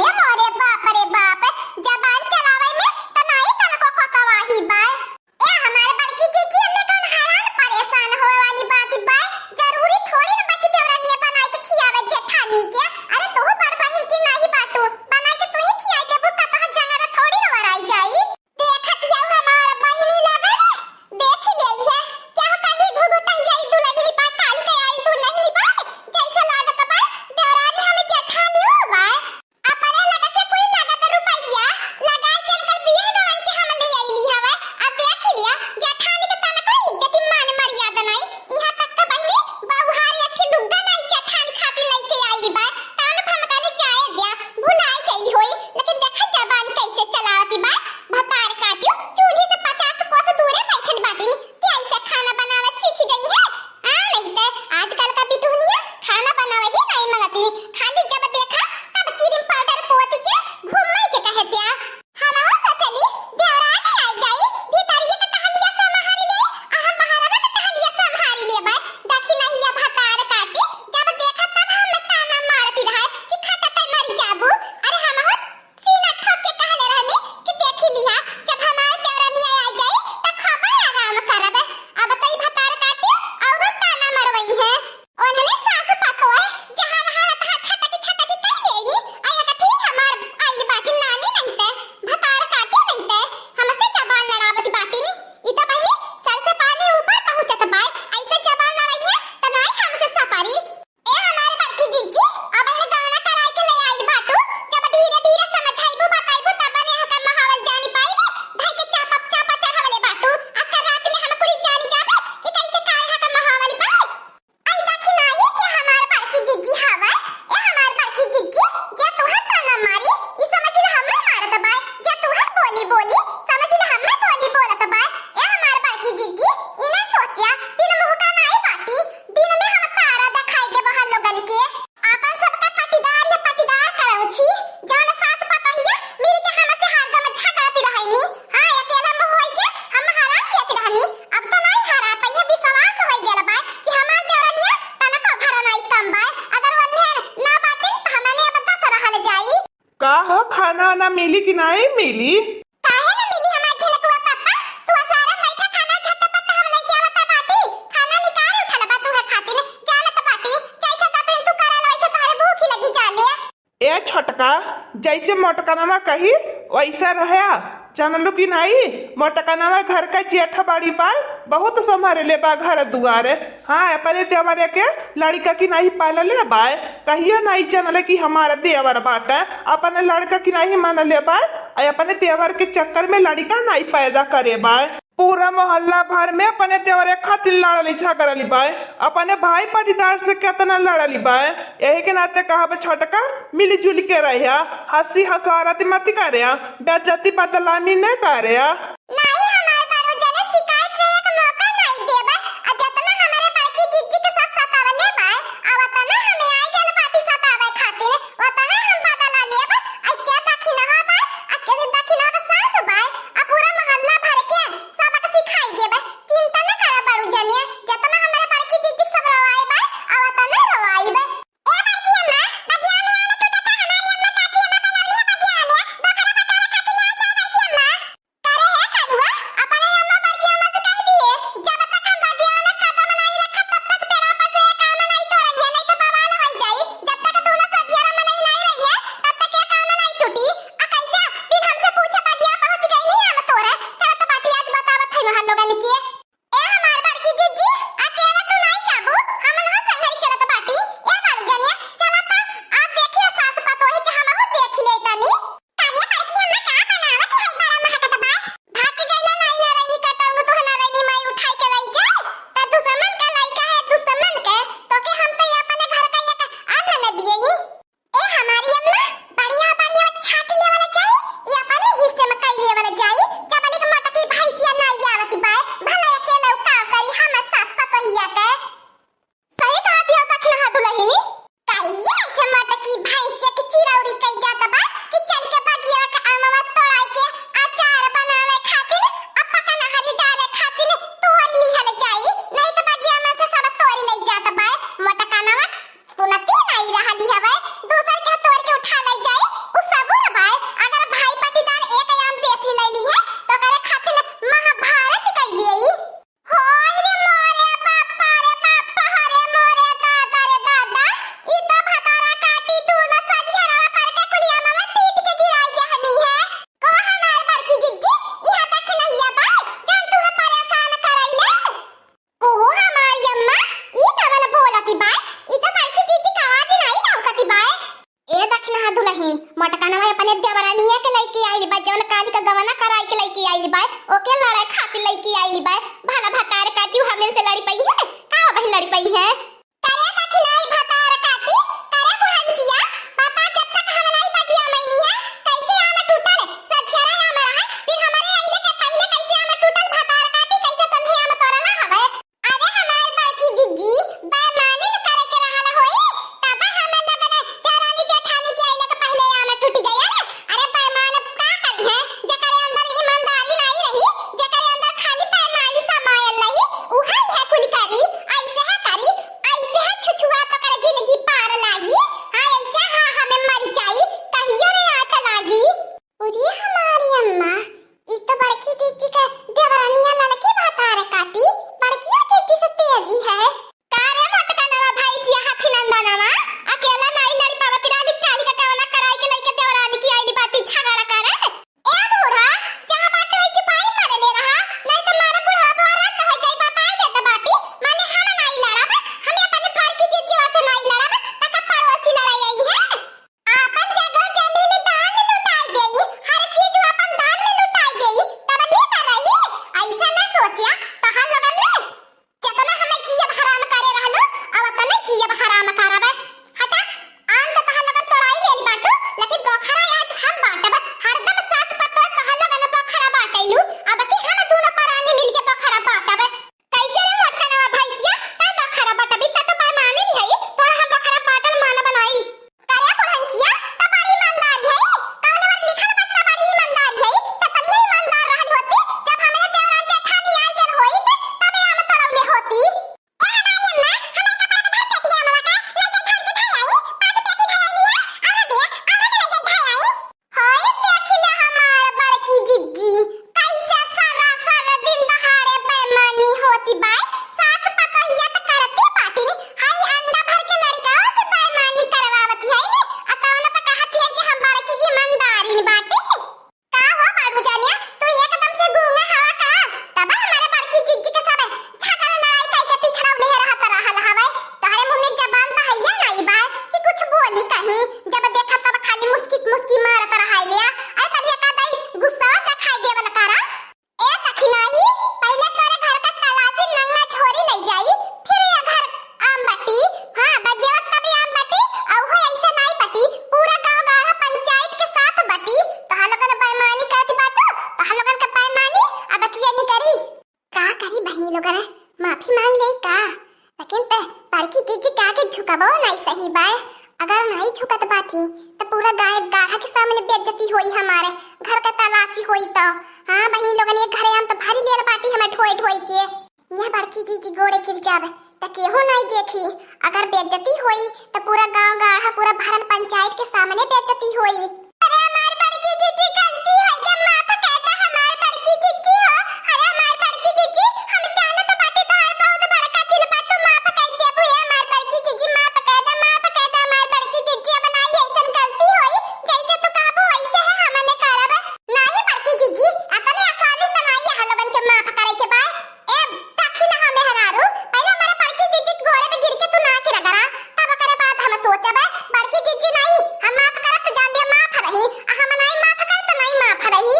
ये मोरे बाप रे बाप जबान चलावे में तनाई तनको ककवाही बा। ए हमारे बड़की जीजी हमने कौन हैरान परेशान होए वाली बात बा। जरूरी थोड़ी न बाकी देवरा लिए बनाई के खियावे जेठानी के। अरे तू बड़ बहिन की नहीं बाटू बनाई के तू ही खियाई देबू त तह जंगरा थोड़ी न वराई जाई। देखत या हमार बहिनी लगा देख लेई है क्या कहीं घुघुटैया दुल्हनी बा काल के आई दुल्हनी बा जैसे लागत बा देवरानी हमें जेठानी हो बा। अपने लगा से कोई नगद रुपया लगाई के अंकल बियाह गवन के हम ले आईली हवे। अब देख लिया जेठानी के तना कोई इज्जत मान मर्यादा नहीं। यहां तक के बहिनी बहुहारी अठी डुग्गा नहीं जेठानी खातिर लेके आईली बा। तान भमकाने चाहे दिया भुलाई गई होई लेकिन देखा जबान कैसे चलावती बा। भतार काटियो चूल्ही से 50 कोस दूरे बैठल बाटी ते ऐसे खाना बनावे सीख गई है। नहीं ते आजकल का बिटुनिया खाना बनावे ही नहीं मंगती खाली जब देखा तब क्रीम पाउडर पोत के घूमई के कहतिया। हम हो सोचली देवरानी आई जाई भीतरिए के टहलिया संभारी ले हम बाहरवा के टहलिया संभारी ले बा। देखी नहीं या भतार काटी जब देखा तब हम ताना मारती रहे कि खटक मर जाबू। अरे हम हो सीना ठोक के कहले रहनी कि देखी लिया जब हमारे देवरानी आई जाई त खबर आराम करब। अब तई भतार काटी और ताना मरवई है उन्होंने सासु पतो है जहां रहा तहां छटकी छटकी कर लेनी। आया का ठीक हमार आई बाकी नानी नहीं ते भतार काटी नहीं ते हमसे जबान लड़ावती बाटी नी। ई त बहिनी सर से पानी ऊपर पहुंचत बाय ऐसे जबान लड़ाई है त नहीं हमसे सपारी। ए हमारे बड़की जिज्जी अब इन्हें गाना कराई के ले आई बाटू जब धीरे धीरे समझाइबू बताइबू तब ने हका महावल जानी पाइबे भाई के चापा चापा चढ़ावले बाटू अकर रात में हम पूरी जानी जाबे कि कैसे काय हका महावल बा। आई देखी नाही कि हमार बड़की जिज्जी हवा। ए हमार बड़की जिज्जी जे तोहर ताना मारी ई समझ ले हम मारत बा जे तोहर बोली बोली समझ ले हम बोली बोलत बा। ए हमार बड़की जिज्जी इना सोचिया बिन मुंह का नहीं बाटी दिन में हम तारा दिखाई देबो हम लोगन के आपन सबका पटीदार करऊ छी जान सास पतहिया मिल के हमसे हरदम झगड़ती रहनी। हां अकेला मुंह होई के हम हराम देत रहनी अब तो नहीं हरा पइया विश्वास होई गेल बा कि हमार देवरनिया तनको घर नहीं कम बा। अगर वन्हे ना बाटी त हमने अब दस रहल जाई। का हो खाना ना मिली कि नहीं मिली? काहे न मिली हमार झलकुआ पापा तू सारा बैठा खाना झटपट हम नहीं के आवत बाटी खाना निकाल उठल बा तू है खातिर जानत बाटी जैसे तब तू करल वैसे तारे भूख लगी जाले। ए छोटका जैसे मोटकनवा कही वैसा रहा जानलू कि नहीं। मोटकनवा घर का जेठ बड़ी बाई बहुत संभारे ले बा घर दुआरे। हाँ अपने देवरे के लड़का की नहीं पाल ले बाय कहियो नहीं जानले कि हमारा देवर बाटे अपने लड़का की नहीं मान ले बाय अपने देवर के चक्कर में लड़का नहीं पैदा करे बाय। पूरा मोहल्ला भर में अपने देवरे खातिर लड़ली झगड़ली बाय अपने भाई पटीदार से कितना लड़ली बाय। यही के नाते कहा छोटका मिली जुली के रहिया हंसी हसारत मत करे बेइज्जती बदलामी न करे। नहीं हमारे बारो जने शिकायत रे एक मौका नहीं देबे आ जतना हमारे बड़की जिज्जी के साथ सतावले बा आवतना हमें आई गेल पार्टी सतावे खातिर वतना हम बदला लेब। आ के दखी न होबा आ के दखी न होबा सास बा आ पूरा मोहल्ला भर के सबक सिखाई देबे। चिंता न कर बारू जने जतना हमारे बड़की जिज्जी सब रवाई बा आवतना रवाईबे। ए बड़की अम्मा बगिया में आने टूटा था हमारी अम्मा काकी अम्मा बना लिया बगिया में बकरा बकरा खातिर नहीं जाए बड़की अम्मा करे है कलुआ अपने अम्मा बड़की अम्मा से कह दिए जब तक हम बगिया में कदम नहीं रखा तब तक तेरा पास ये काम नहीं तो रही है नहीं तो बवाल हो जाई। जब तक तू ना सजिया में नहीं रही है तब तक ये काम नहीं टूटी। आ कैसा बिन हमसे पूछे बगिया पहुंच गई नहीं हम तोरे चलत बाटी आज बतावत है हम लोगन के। ए हमार बड़की जिज्जी अकेला तू नहीं जाबू हम ना संगरी चलत बाटी ए बारू जनिया चलत आप देखिए सास पतोही के हम हो देख ले तनी तानिया बड़की अम्मा का बनावत है बड़ा महकत बा भाग के गइला नहीं ना रही कटाऊ तो ना रही मैं उठाई के लई जा त दुश्मन का लइका है दुश्मन के तो के हम तो अपने घर का एक अन्न न दिएई। ए हमारी अम्मा बढ़िया बढ़िया छाट ले वाला जाई ये अपने हिस्से में कई ले वाला जाई जब एक मटकी भैंसिया नहीं आवत बा भला अकेले का करी हम सास पतोहिया के सही कहा दिया दखना दुलहिनी कहिए ऐसे मटकी भैंसिया की चिरौरी कई जात बा कि चल मोटकानवा अपने देवरानिया के लइके आइल बा जवन काली का गवना कराई के लइके आइल बा ओके लड़ाई खातिर लइके आइल बा भला भतार काटी हमने से लड़ी पई है का भाई लड़ी पई है करे दखिनाई भतार काटी करे बुढ़ंसिया पापा जब तक हम नहीं बटिया मैनी है कैसे आम टूटल सछरा आम रहा फिर हमारे आइले के पहले कैसे आम टूटल भतार काटी कैसे तन्हे आम तोरला हवे अरे हमार बड़की जिज्जी बेईमानी करे के रहल होई तब हम लगने देवरानी जेठानी के आइले के पहले आम टूट गया अरे बेईमान का करी है जकरे अंदर ईमानदारी नहीं रही जकरे अंदर खाली बेईमानी समायल रही उहे है कुल करी ऐसे है करी ऐसे है छुछुआ तो कर जिंदगी पार लागी हां ऐसे हां हमें मर जाई कहियो रे आट लागी उजी हमारी अम्मा ई तो बड़की जीजी के देवरानिया लड़के भातार काटी बड़की जीजी से तेजी है कारे मटकनवा भाई सिया हाथी नंदनवा अकेला नहीं लड़ी पावा तिराली काली का कवना कराई के लइके देवरानी की आईली बाटी झगड़ा करे ए बूढ़ा जहां बाटे ओई चिपाई मारे ले रहा नहीं तो मारा बूढ़ा भरा तो हो जाई बताई दे तो बाटी माने हम नहीं लड़ब हम अपने बड़की जीजी से नहीं लड़ब तक पड़ोसी लड़ाई आई है आपन जगह जमीन दान लुटाई गई हर चीज अपन दान में लुटाई गई तब नहीं कर रही ऐसा ना सोचिया तो हम लोगन ने जतना हमें जीव हराम करे रहलो अब अपने जीव हराम करबे हटा आम तो तहल लगन तोड़ाई लेल बाटू लेकिन बखरा आज हम बाटब हरदम सास पतो तहल लगन बखरा बाटैलू अब की हम दोनों परानी मिलके बखरा बाटब कैसे रे मोटकनवा भैंसिया ता बखरा बाटबी ता तो बेईमानी नहीं है तोरा हम बखरा बाटल मान बनाई करे बुढ़ंसिया ता बड़ी ईमानदार है कौन मत लिखल बच्चा बड़ी ईमानदार है ता तनिया ईमानदार रहल होती जब हमने देवरान जेठानी आई गेल होई तबे हम तोड़ौले होती जब देखा तब खाली मुस्की मुस्की मारत रहाई लिया अरे तनिया का दई गुस्सा का खाई देवल करा ए दखिनाही पहले तोरे घर का तलाशी नंगा छोरी ले जाई फिर ये घर आम बटी हां बजेवत तभी आम बटी औ हो ऐसे नहीं बटी पूरा गांव गाढ़ा पंचायत के साथ बटी तो हम लोगन बेईमानी करती बाटो तो हम लोगन का बेईमानी अब किया नहीं करी का करी बहनी लोगन माफी मांग ले का लेकिन बड़की जीजी का के झुकाबो नहीं सही बाय अगर नहीं झुकत बाटी तो पूरा गाय गाढ़ा के सामने बेइज्जती होई हमारे घर का तलाशी होई तो हां बहनी लोगन ये घरे हम तो भारी लेल बाटी हमें ठोई ठोई के यह बड़की जीजी गोड़े गिर जावे त केहो नहीं देखी अगर बेइज्जती होई तो पूरा गांव गाढ़ा पूरा भरल पंचायत के सामने बेइज्जती होई अरे हमार बड़की जीजी गलती है के माफ कहता हमार बड़की जीजी हो अरे हमार बड़की जीजी हम जानो तो बाटी तो है बहुत बड़का दिल बा तो माफ कह दे भैया हमार बड़की जीजी माफ कहता हमार बड़की जीजी अब नहीं ऐसन गलती होई जैसे तू कहबो वैसे है हमने करब नहीं बड़की जीजी अपने आसानी से नहीं हलवन के माफ करे के बाद ए ताकि ना हमें हरारू पहले हमारे बड़की जीजी के घोड़े पे गिर के तू ना के लगरा तब करे बात हम सोचब बड़की जीजी नहीं हम माफ करत जान लिया माफ रही हम नहीं माफ करत नहीं माफ रही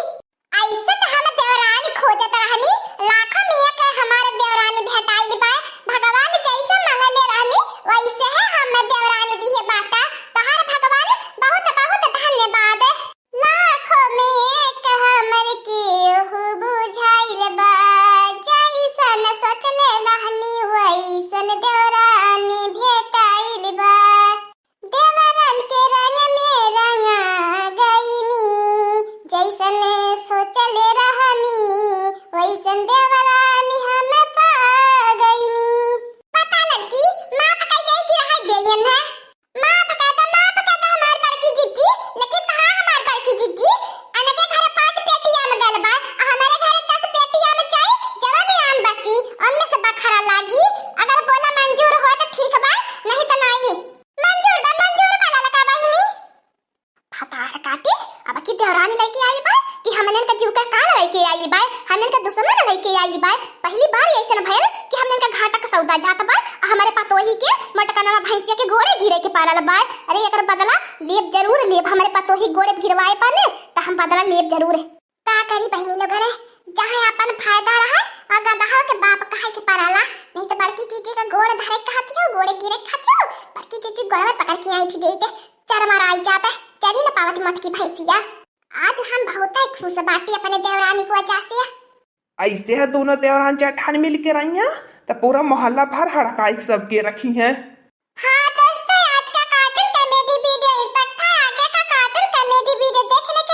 ऐसे तो हम देवरानी खोजत रहनी लाखों में एक हमारे देवरानी भेटाई बा भगवान जैसे मंगले रहनी वैसे है हम देवरानी दी है बाटा तोहर भगवान बहुत बहुत धन्यवाद लाखों में एक हमर के हो बुझाइल बा जैसन सोचले रहनी वैसन देवरानी भेटाइल बा देवरान के रंग में रंगा गईनी जैसन सोचले रहनी वैसन देवरानी हम पा गईनी पता लड़की माफ कह दे कि रह गईन है माफ कहता हमार बड़की जिज्जी लेकिन कहां हमार बड़की जिज्जी अनके घरे 5 पेटी आम गल बा हमारे घरे 10 पेटी आम चाहि जब भी आम बची हमने से बखरा लागी अगर बोला मंजूर हो तो ठीक बा नहीं तो नहीं मंजूर वाला लगा बहिनी फटार काटी अब की देवरानी लेके आई बा कि हमने का जीव का काल लेके आई बाय, हमने का दुश्मन लेके आई बाय। पहली बार ऐसा भइल कि हमने का घाटा का सौदा जात बा, हमारे पतोही के मटकनवा भैंसिया के गोड़े गिरे के पारल बाय। अरे एकर बदला लेब जरूर लेब, हमारे पतोही गोड़े गिरवाए पाने त हम बदला लेब जरूर। का करी बहनी लोग रे, जहां अपन फायदा रहा अगर रहा के बाप कहे के पाराला, नहीं तो बड़की चीची का गोड़ धरे खाती हो, गोड़े गिरे खाती हो। बड़की चीची गोड़ में पकड़ के आई थी देते चार मार आई जाता, चली न पावत मटकी भैंसिया। आज हम बहुत ही खुश बाटी अपने देवरानी को वजह से। ऐसे है दोनों देवरान जेठान मिल के रही हैं तो पूरा मोहल्ला भर हड़काई सबके रखी हैं। हाँ दोस्तों, आज का कार्टून कॉमेडी वीडियो इस तक था। आगे का कार्टून कॉमेडी वीडियो देखने